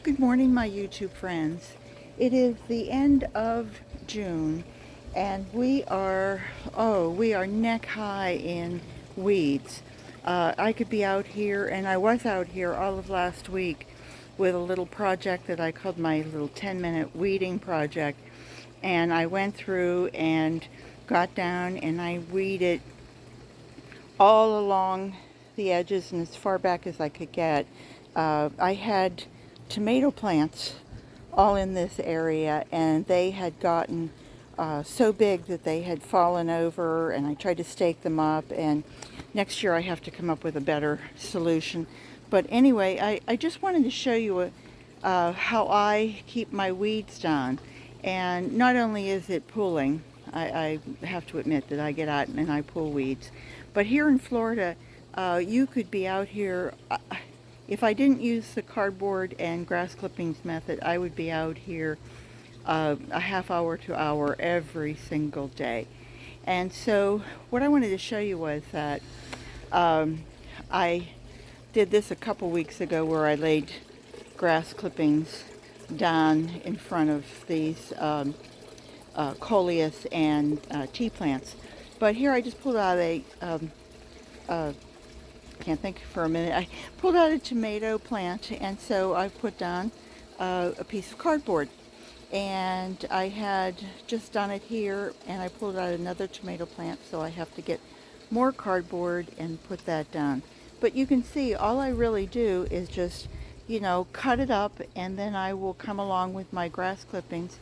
Good morning, my YouTube friends. It is the end of June, and we are neck high in weeds. I could be out here, and I was out here all of last week with a little project that I called my little 10-minute weeding project. And I went through and got down and I weeded all along the edges and as far back as I could get. I had tomato plants all in this area, and they had gotten so big that they had fallen over, and I tried to stake them up, and next year I have to come up with a better solution. But anyway, I just wanted to show you how I keep my weeds down. And not only is it pulling, I have to admit that I get out and I pull weeds. But here in Florida, you could be out here. If I didn't use the cardboard and grass clippings method, I would be out here a half hour to hour every single day. And so what I wanted to show you was that I did this a couple weeks ago where I laid grass clippings down in front of these coleus and tea plants. But here I just pulled out can't think for a minute. I pulled out a tomato plant, and so I put down a piece of cardboard. And I had just done it here, and I pulled out another tomato plant, so I have to get more cardboard and put that down. But you can see all I really do is just, cut it up, and then I will come along with my grass clippings.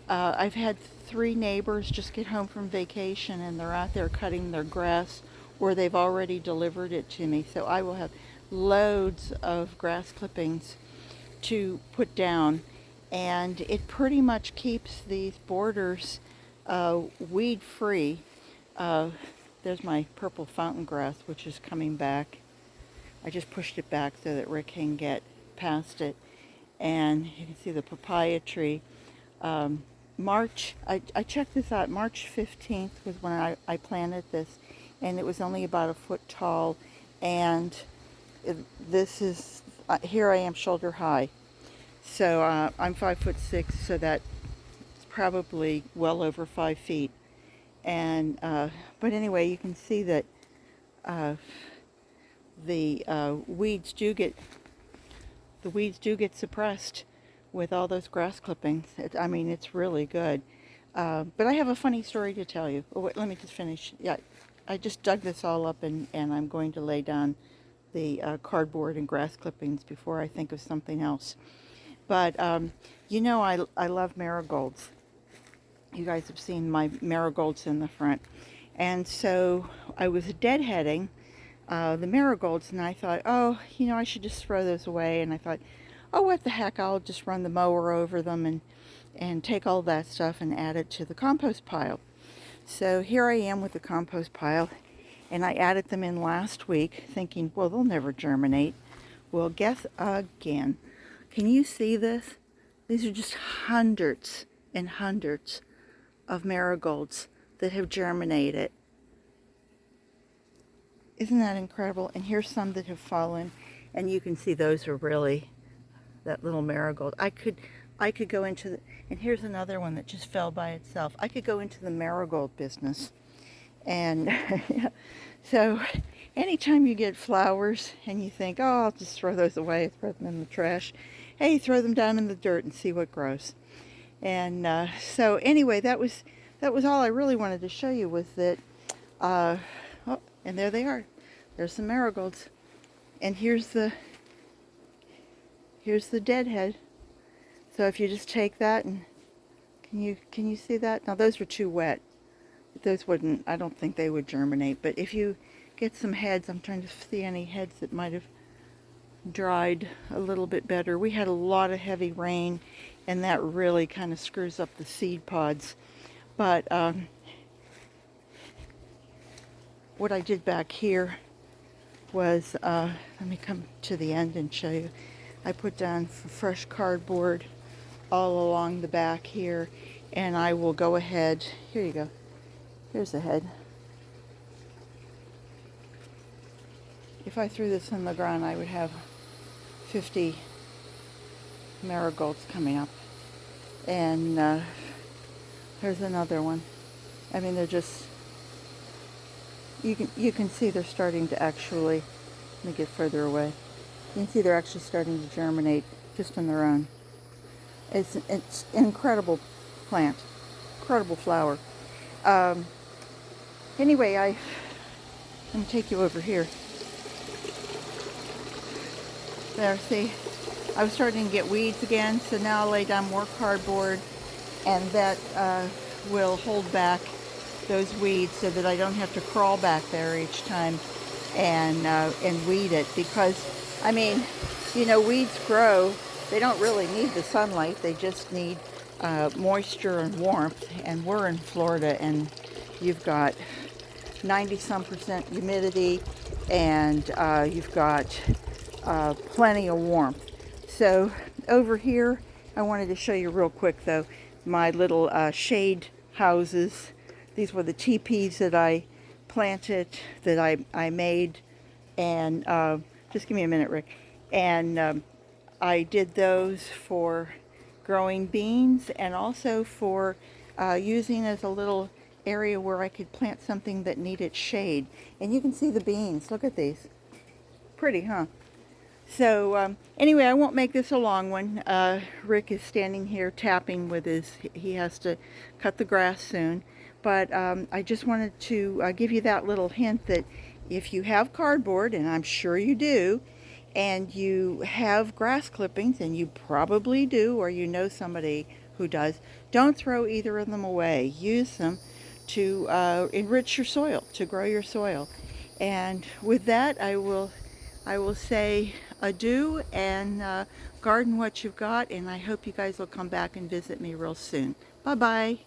I've had 3 neighbors just get home from vacation, and they're out there cutting their grass, or they've already delivered it to me. So I will have loads of grass clippings to put down, and it pretty much keeps these borders weed free. There's my purple fountain grass, which is coming back. I just pushed it back so that Rick can get past it. And you can see the papaya tree. I checked this out. March 15th was when I planted this, and it was only about a foot tall. And this is, here I am shoulder high. So I'm 5'6", so that's probably well over 5 feet. And but anyway, you can see that the weeds do get suppressed with all those grass clippings. It's really good. But I have a funny story to tell you. Oh, wait, let me just finish. Yeah, I just dug this all up, and I'm going to lay down the cardboard and grass clippings before I think of something else. But I love marigolds. You guys have seen my marigolds in the front. And so I was deadheading the marigolds, and I thought, I should just throw those away. And I thought, what the heck, I'll just run the mower over them and take all that stuff and add it to the compost pile. So here I am with the compost pile, and I added them in last week thinking, well, they'll never germinate. Well, guess again. Can you see this? These are just hundreds and hundreds of marigolds that have germinated. Isn't that incredible? And here's some that have fallen, and you can see those are really that little marigold. I could go into and here's another one that just fell by itself. I could go into the marigold business. And so anytime you get flowers and you think, I'll just throw those away, throw them in the trash, hey, throw them down in the dirt and see what grows. And so anyway, that was all I really wanted to show you, was that and there they are. There's some marigolds. And here's the deadhead. So if you just take that, and can you see that? Now those were too wet. Those wouldn't, I don't think they would germinate. But if you get some heads, I'm trying to see any heads that might have dried a little bit better. We had a lot of heavy rain, and that really kind of screws up the seed pods. But what I did back here was, let me come to the end and show you. I put down fresh cardboard all along the back here, and I will go ahead. Here you go. Here's the head. If I threw this in the ground, I would have 50 marigolds coming up. And there's another one. I mean, they're just, you can see they're starting to actually, let me get further away. You can see they're actually starting to germinate just on their own. It's an incredible plant, incredible flower. Anyway, let me take you over here. There, see, I was starting to get weeds again, so now I'll lay down more cardboard, and that will hold back those weeds so that I don't have to crawl back there each time and weed it. Because, I mean, you know, weeds grow. They don't really need the sunlight. They just need moisture and warmth. And we're in Florida, and you've got 90-some% humidity, and you've got plenty of warmth. So over here, I wanted to show you real quick though, my little shade houses. These were the teepees that I planted, that I made, and just give me a minute, Rick. And I did those for growing beans, and also for using as a little area where I could plant something that needed shade. And you can see the beans. Look at these. Pretty, huh? So anyway, I won't make this a long one. Rick is standing here tapping with he has to cut the grass soon. But I just wanted to give you that little hint that if you have cardboard, and I'm sure you do, and you have grass clippings, and you probably do, or you know somebody who does, don't throw either of them away. Use them to enrich your soil, to grow your soil. And with that, I will say adieu, and garden what you've got, and I hope you guys will come back and visit me real soon. Bye-bye.